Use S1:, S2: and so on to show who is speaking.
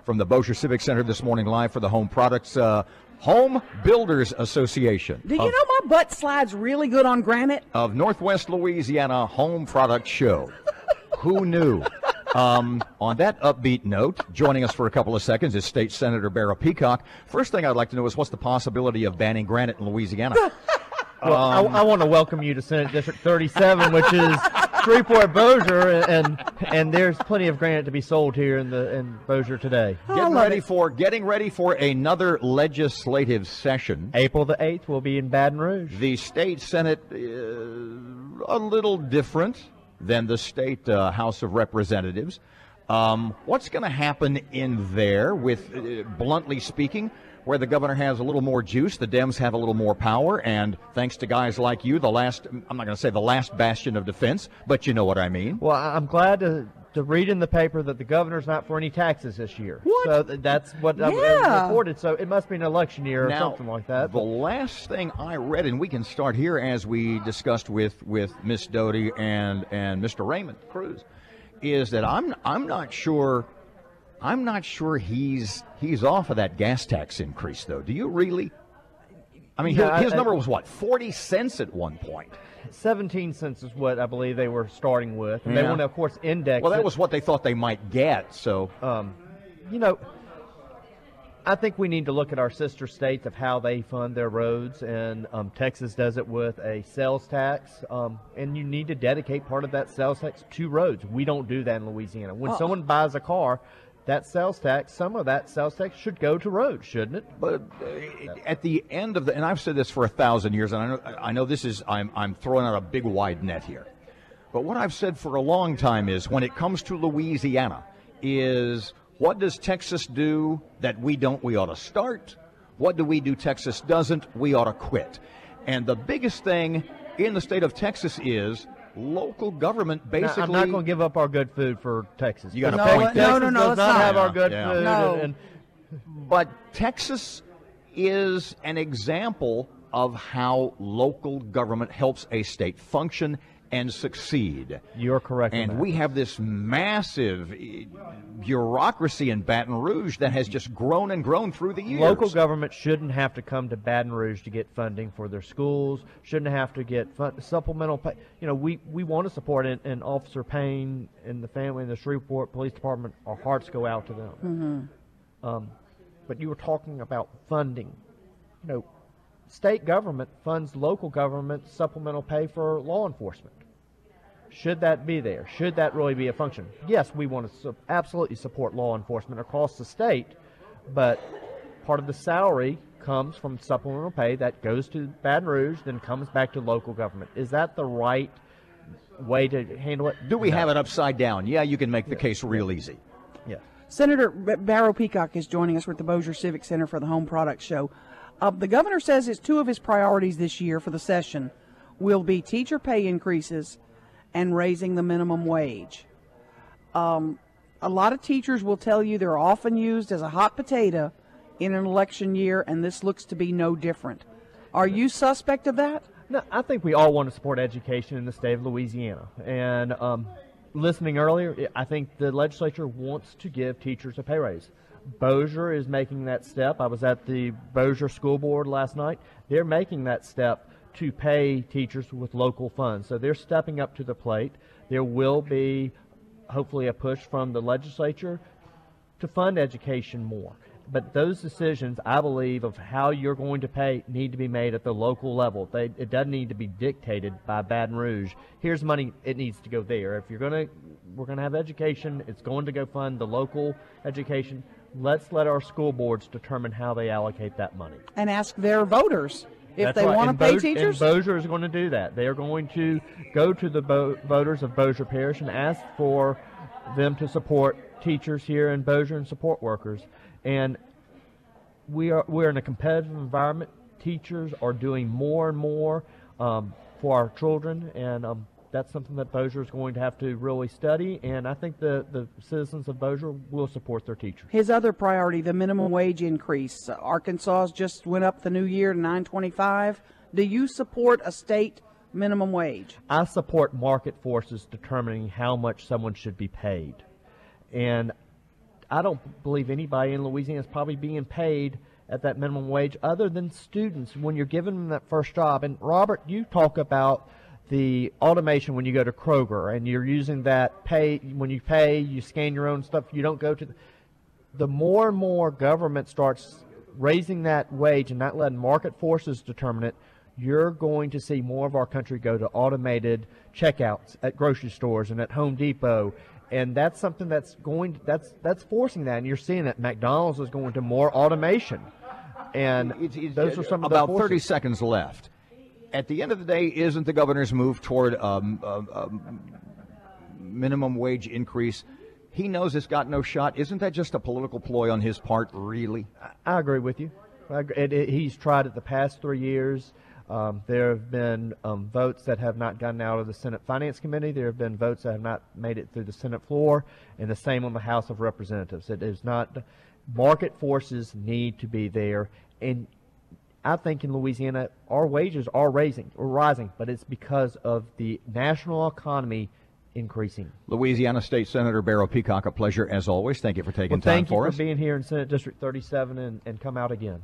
S1: From the Bossier Civic Center this morning, live for the Home Products Home Builders Association.
S2: Do you know my butt slides really good on granite?
S1: Of Northwest Louisiana Home Product Show. Who knew? On that upbeat note, joining us for a couple of seconds is State Senator Barrow Peacock. First thing I'd like to know is what's the possibility of banning granite in Louisiana?
S3: Well, I want to welcome you to Senate District 37, which is Shreveport Bossier, and there's plenty of granite to be sold here in Bossier today.
S1: Getting ready for another legislative session.
S3: April the 8th will be in Baton Rouge.
S1: The state Senate is a little different than the state House of Representatives. What's going to happen in there with, bluntly speaking, where the governor has a little more juice, the Dems have a little more power, and thanks to guys like you, I'm not going to say the last bastion of defense, but you know what I mean.
S3: Well, I'm glad to read in the paper that the governor's not for any taxes this year.
S2: What?
S3: So that's what I've reported. So it must be an election year or something like that.
S1: The last thing I read, and we can start here as we discussed with Miss Doty and Mr. Raymond Cruz, is that I'm not sure he's off of that gas tax increase, though. Do you really? I mean, his number was what, 40 cents at one point? 17
S3: cents is what I believe they were starting with. And they want to, of course, index
S1: Well, that was what they thought they might get. So,
S3: I think we need to look at our sister states of how they fund their roads, and Texas does it with a sales tax, and you need to dedicate part of that sales tax to roads. We don't do that in Louisiana. When someone buys a car, that sales tax, some of that sales tax should go to roads, shouldn't it?
S1: But at the end of and I've said this for 1,000 years, and I know this is, I'm throwing out a big wide net here. But what I've said for a long time is, when it comes to Louisiana, is what does Texas do that we don't? We ought to start. What do we do Texas doesn't? We ought to quit. And the biggest thing in the state of Texas is local government basically.
S3: I'm not going to give up our good food for Texas.
S1: You got a point.
S3: Texas
S2: no,
S3: does not have our good food.
S2: No.
S1: But Texas is an example of how local government helps a state function and succeed.
S3: You're correct.
S1: And we have this massive bureaucracy in Baton Rouge that has just grown and grown through the years.
S3: Local government shouldn't have to come to Baton Rouge to get funding for their schools, shouldn't have to get supplemental pay. We want to support and Officer Payne and the family in the Shreveport Police Department. Our hearts go out to them.
S2: Mm-hmm.
S3: But you were talking about funding. State government funds local government supplemental pay for law enforcement. Should that be there? Should that really be a function? Yes, we want to absolutely support law enforcement across the state, but part of the salary comes from supplemental pay that goes to Baton Rouge, then comes back to local government. Is that the right way to handle it?
S1: Do we have it upside down? Yeah, you can make the case real easy.
S3: Yeah.
S2: Senator Barrow Peacock is joining us with the Bossier Civic Center for the Home Products Show. The governor says it's two of his priorities this year for the session will be teacher pay increases and raising the minimum wage. A lot of teachers will tell you they're often used as a hot potato in an election year, and this looks to be no different. Are you suspect of that?
S3: No, I think we all want to support education in the state of Louisiana. And listening earlier, I think the legislature wants to give teachers a pay raise. Bossier is making that step. I was at the Bossier School Board last night. They're making that step to pay teachers with local funds. So they're stepping up to the plate. There will be hopefully a push from the legislature to fund education more. But those decisions, I believe, of how you're going to pay need to be made at the local level. It doesn't need to be dictated by Baton Rouge. Here's money, it needs to go there. If we're going to have education, it's going to go fund the local education. Let's let our school boards determine how they allocate that money.
S2: And ask their voters if
S3: That's
S2: they
S3: right.
S2: want to pay teachers.
S3: And Bossier is going to do that. They are going to go to the voters of Bossier Parish and ask for them to support teachers here in Bossier and support workers. And we're in a competitive environment. Teachers are doing more and more for our children, and that's something that Bossier is going to have to really study, and I think the citizens of Bossier will support their teachers.
S2: His other priority, the minimum wage increase. Arkansas just went up the new year to $9.25. Do you support a state minimum wage?
S3: I support market forces determining how much someone should be paid. And I don't believe anybody in Louisiana is probably being paid at that minimum wage other than students when you're giving them that first job. And Robert, you talk about the automation when you go to Kroger and you're using that pay. When you pay, you scan your own stuff. You don't go to the more and more government starts raising that wage and not letting market forces determine it, you're going to see more of our country go to automated checkouts at grocery stores and at Home Depot. And that's something that's forcing that. And you're seeing that McDonald's is going to more automation. And those are some of the
S1: about
S3: forces.
S1: 30 seconds left. At the end of the day, isn't the governor's move toward minimum wage increase? He knows it's got no shot. Isn't that just a political ploy on his part, really?
S3: I agree with you. He's tried it the past 3 years. There have been votes that have not gotten out of the Senate Finance Committee. There have been votes that have not made it through the Senate floor, and the same on the House of Representatives. It is not. Market forces need to be there, and I think in Louisiana our wages are rising, but it's because of the national economy increasing.
S1: Louisiana State Senator Barrow Peacock, a pleasure as always. Thank you for taking time for us.
S3: Thank you for being here in Senate District 37 and come out again.